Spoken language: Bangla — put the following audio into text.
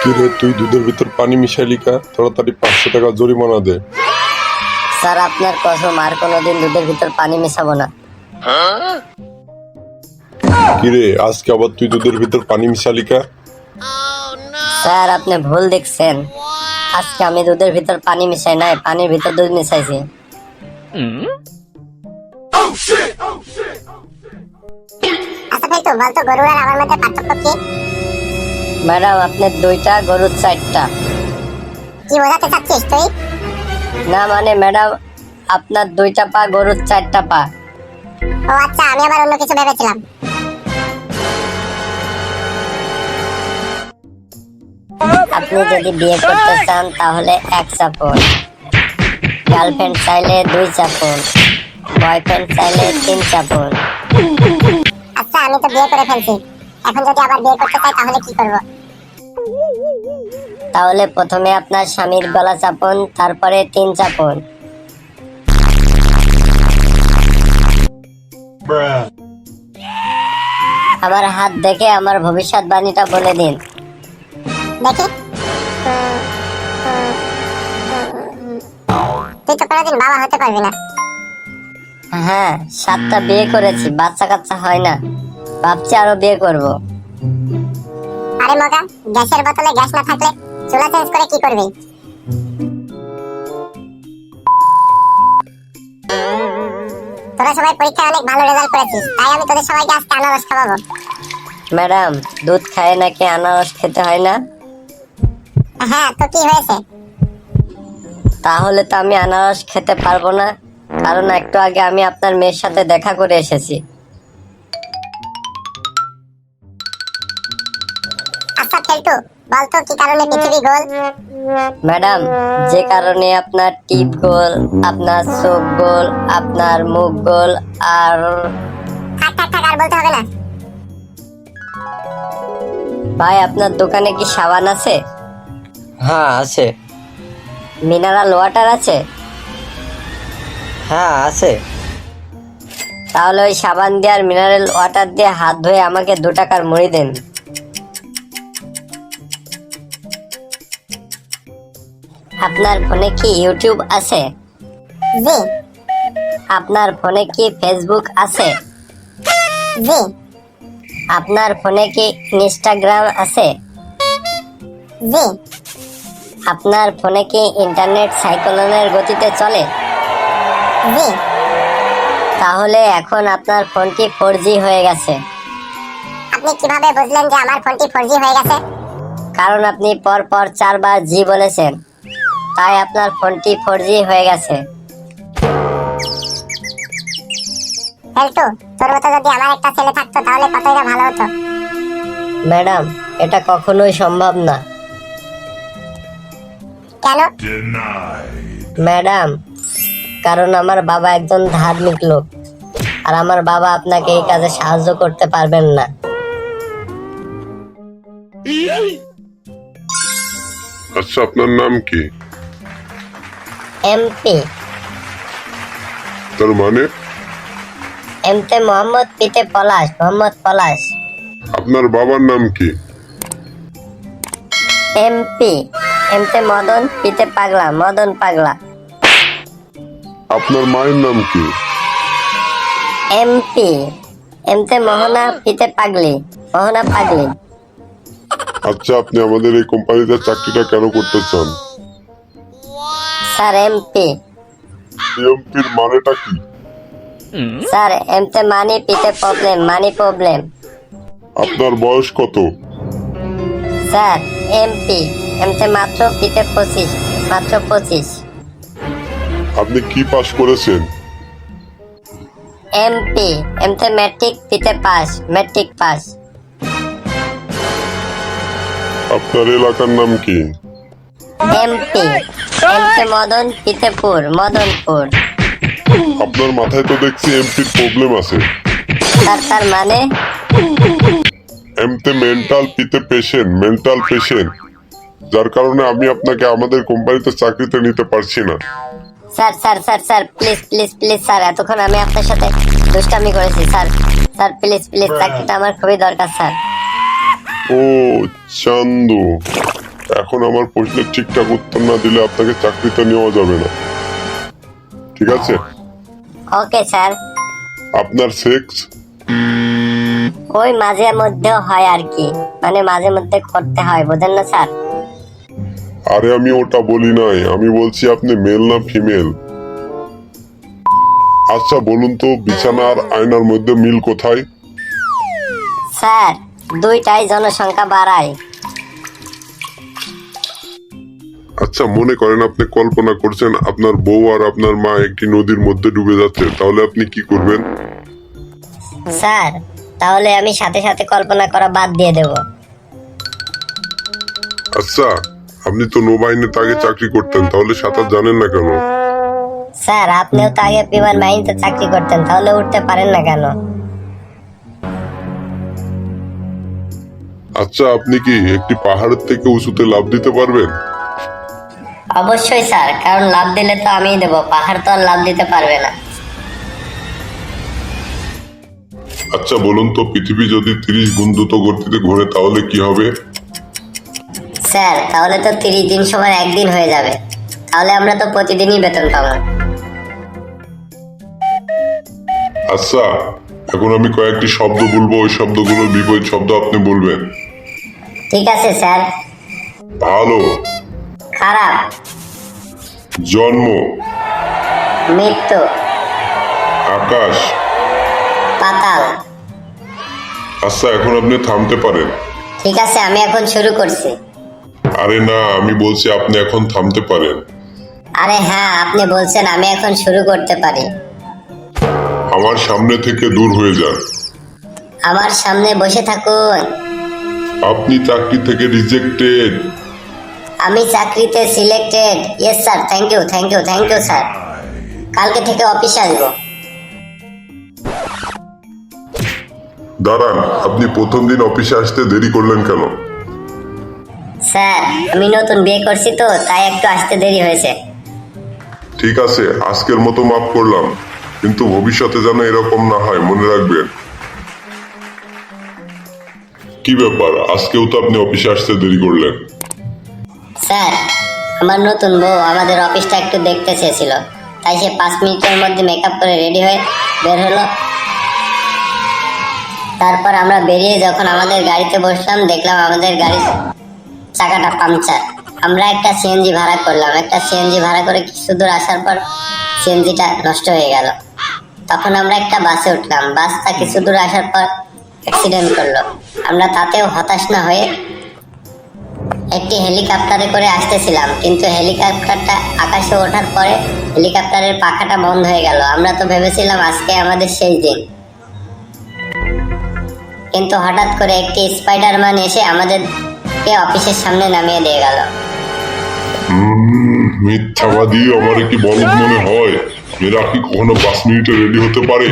কিরে তুই দুধের ভিতর পানি মিশাইলি কা? তাড়াতাড়ি 500 টাকা জরিমানা দে। স্যার আপনার কসম আর কোনোদিন দুধের ভিতর পানি মেশাবো না। কিরে আজকে আবার তুই দুধের ভিতর পানি মিশালি কা? স্যার আপনি ভুল দেখছেন, আজকে আমি দুধের ভিতর পানি মিশাই নাই, পানির ভিতর দুধ মিশাইছি। আচ্ছা ফেলতু বলতো গরু আর আমার মধ্যে পার্থক্য কি? ম্যাডাম আপনার দুইটা গরুর চারটা। কি বোঝাতে চাচ্ছিস তুই? না মানে ম্যাডাম আপনার দুইটা পা গরুর চারটা পা। ও আচ্ছা, আমি আবার অন্য কিছু ভেবেছিলাম। আপনি যদি বিয়ে করতে চান তাহলে 1 চাপন, গার্লফ্রেন্ড চাইলে 2 চাপন, বয়ফ্রেন্ড চাইলে 3 চাপন। আচ্ছা আমি তো বিয়ে করে ফেলছি, এখন যদি আবার বিয়ে করতে চাই তাহলে কি করব? তাহলে প্রথমে আপনার স্বামীর গলা চাপন, তারপরে 3 চাপন। আবার হাত দেখে আমার ভবিষ্যৎবাণীটা বলে দিন। দেখি তুই তো কোনোদিন বাবা হতে পারবি না। হ্যাঁ 7টা বিয়ে করেছি, বাচ্চা কাচ্চা হয় না, ভাবছি আরো বিয়ে করব। আরে মগা, গ্যাসের বোতলে গ্যাস না থাকলে চুলা চেঞ্জ করে কি করবি? তোরা সবাই পরীক্ষায় অনেক ভালো রেজাল্ট করেছিস, তাই আমি তোদের সবাইকে আজকে আনারস খাওয়াবো। ম্যাডাম দুধ খায় নাকি আনারস খেতে হয় না? হ্যাঁ তো কি হয়েছে? তাহলে তো আমি আনারস খেতে পারবো না, কারণ একটু আগে আমি আপনার মেয়ের সাথে দেখা করে এসেছি। আচ্ছা ফেলতু বলতো কি কারণে পৃথিবী গোল? ম্যাডাম যে কারণে আপনার টিপ গোল, আপনার চোখ গোল, আপনার মুখ গোল, আর থাক থাক থাক, আর বলতে হবে না। ভাই আপনার দোকানে কি সাবান আছে? হ্যাঁ আছে। মিনারেল ওয়াটার আছে? হ্যাঁ আছে। তাহলে ওই সাবান দিয়ে আর মিনারেল ওয়াটার দিয়ে হাত ধুয়ে আমাকে 2 টাকার মুড়ি দেন। আপনার ফোনে কি ইউটিউব আছে? জি আপনার ফোনে কি ফেসবুক আছে? জি আপনার ফোনে কি ইনস্টাগ্রাম আছে? জি আপনার ফোনে কি ইন্টারনেট সাইক্লোনের গতিতে চলে? জি। তাহলে এখন আপনার ফোনটি 4G হয়ে গেছে। আপনি কিভাবে বুঝলেন যে আমার ফোনটি 4G হয়ে গেছে? কারণ আপনি পর পর 4 বার জি বলেছেন, তাই আপনার ফোনটি 4G হয়ে গেছে। ফেলতু তোর মতো যদি আমার একটা ছেলে থাকতো তাহলে কতই না ভালো হতো। ম্যাডাম এটা কখনোই সম্ভব না। কেন? ম্যাডাম কারণ আমার বাবা একজন ধার্মিক লোক, আর আমার বাবা আপনাকে এই কাজে সাহায্য করতে পারবেন না। আচ্ছা আপনার নাম কি? এমপি। তার মানে? এমতে মোহাম্মদ, পিতে পলাশ, মোহাম্মদ পলাশ। আপনার বাবার নাম কি? এমপি। এমতে মদন, পিতে পাগলা, মদন পাগলা। আপনার মায়ের নাম কি? এমপি। এমতে মোহনা, পিতে পাগলি, মোহনা পাগলি। আচ্ছা আপনি আমাদের এই কোম্পানিতে চাকরিটা কেন করতে চান? Sir MP. এমপির মানেটা কি? স্যার এমতে মানি, পিতে প্রবলেম, মানি প্রবলেম। আপনার বয়স কত? Sir MP. এমতে মাত্র, পিতে 25, মাত্র 25। আপনি কি পাশ করেছেন? এমপি। এমতে ম্যাট্রিক, পিতে পাস, ম্যাট্রিক পাস। আপনার এলাকার নাম কি? এমপি। এমতে মদন, পিতেপুর, মদনপুর। আপনার মাথায় তো দেখছি এমপির প্রবলেম আছে। স্যার তার মানে? এমতে মেন্টাল, পিতে পেশেন্ট, মেন্টাল পেশেন্ট, যার কারণে আমি আপনাকে আমাদের কোম্পানিতে চাকরিতে নিতে পারছি না। Sir sir sir sir please please please sir, এতক্ষণ আমি আপনার সাথে দুষ্টামি করেছি স্যার। স্যার প্লিজ প্লিজ, চাকরিটা আমার খুবই দরকার স্যার। ও চান্দু, এখন আমার প্রশ্নের ঠিকঠাক উত্তর না দিলে আপনাকে চাকরিতে নেওয়া যাবে না, ঠিক আছে? Okay sir. আপনার সেক্স? ওই মাঝে মধ্যে হয় আর কি, মানে মাঝে মধ্যে করতে হয়, বোঝেন না স্যার? আরে আমি ওটা বলি নাই, আমি বলছি আপনি মেল না ফিমেল। আচ্ছা বলুন তো, বিছানা আর আয়নার মধ্যে মিল কোথায়? স্যার, দুইটাই জনসংখ্যা বাড়ায়। আচ্ছা মনে করেন আপনি কল্পনা করছেন আপনার বউ আর আপনার মা একটি নদীর মধ্যে ডুবে যাচ্ছে, তাহলে আপনি কি করবেন? স্যার, তাহলে আমি সাথে সাথে কল্পনা করা বাদ দিয়ে দেব। আচ্ছা, আপনি তো নৌবাহিনীতে আগে চাকরি করতেন, তাহলে সাঁতার জানেন না কেন? স্যার, আপনিও তো আগে বিমান বাহিনীতে চাকরি করতেন, তাহলে উঠতে পারেন না কেন? আচ্ছা আপনি কি একটি পাহাড়ের থেকে উঁচুতে লাফ দিতে পারবেন? অবশ্যই স্যার, কারণ লাভ দিলে তো আমিই দেবো, পাহাড় তো আর লাভ দিতে পারবে না। আচ্ছা বলুন তো, পৃথিবী যদি 30 গুণ দ্রুত গতিতে ঘোরে তাহলে কি হবে? স্যার, তাহলে তো 30 দিন সময় একদিন হয়ে যাবে, তাহলে আমরা তো প্রতিদিনই বেতন পাবো। আচ্ছা, এখন আমি কয়েকটি শব্দ বলবো, ওই শব্দগুলোর বিপরীত শব্দ আপনি বলবেন। ঠিক আছে স্যার। ভালো, খারাপ, জন্ম, মৃত্যু, আকাশ। পাতাল। আচ্ছা এখন আপনি থামতে পারেন। ঠিক আছে, আমি এখন শুরু করছি। আরে না, আমি বলছি আপনি এখন থামতে পারেন। আরে হ্যাঁ, আপনি বলছেন আমি এখন শুরু করতে পারি। আমার সামনে থেকে দূর হয়ে যান। আমার সামনে বসে থাকুন। আপনি চাকরি থেকে রিজেক্টেড। আমি চাকরিতে selected. Yes sir, thank you thank you thank you sir. কালকে থেকে অফিসে আসবো। দাঁড়ান, আপনি প্রথম দিন অফিসে আসতে দেরি করলেন কেন? স্যার, আমি নতুন বিয়ে করছি তো, তাই একটু আসতে দেরি হয়েছে। ঠিক আছে, আজকের মতো মাফ করলাম, কিন্তু ভবিষ্যতে যেন এরকম না হয়, মনে রাখবেন। কি ব্যাপার, আজকেও তো আপনি অফিসে আসতে দেরি করলেন? স্যার, আমার নতুন বউ আমাদের অফিসটা একটু দেখতে চেয়েছিল, তাই সে 5 মিনিটের মধ্যে মেকআপ করে রেডি হয়ে বের হলো। তারপর আমরা বেরিয়ে যখন আমাদের গাড়িতে বসলাম, দেখলাম আমাদের গাড়ির চাকাটা পাংচার। আমরা একটা সিএনজি ভাড়া করলাম, একটা সিএনজি ভাড়া করে কিছু দূর আসার পর সিএনজিটা নষ্ট হয়ে গেল। তখন আমরা একটা বাসে উঠলাম, বাসটা কিছু দূর আসার পর অ্যাক্সিডেন্ট করলো। আমরা তাতেও হতাশ না হয়ে একটি হেলিকপ্টারে করে আসতেছিলাম, কিন্তু হেলিকপ্টারটা আকাশে ওঠার পরে হেলিকপ্টারের পাখাটা বন্ধ হয়ে গেল। আমরা তো ভেবেছিলাম আজকে আমাদের শেষ দিন, কিন্তু হঠাৎ করে একটি স্পাইডারম্যান এসে আমাদেরকে অফিসের সামনে নামিয়ে দিয়ে গেল। মিথ্যাবাদী, আমার কি বলদ মনে হয়? মেয়েরা কি কখনো 5 মিনিটে রেডি হতে পারে?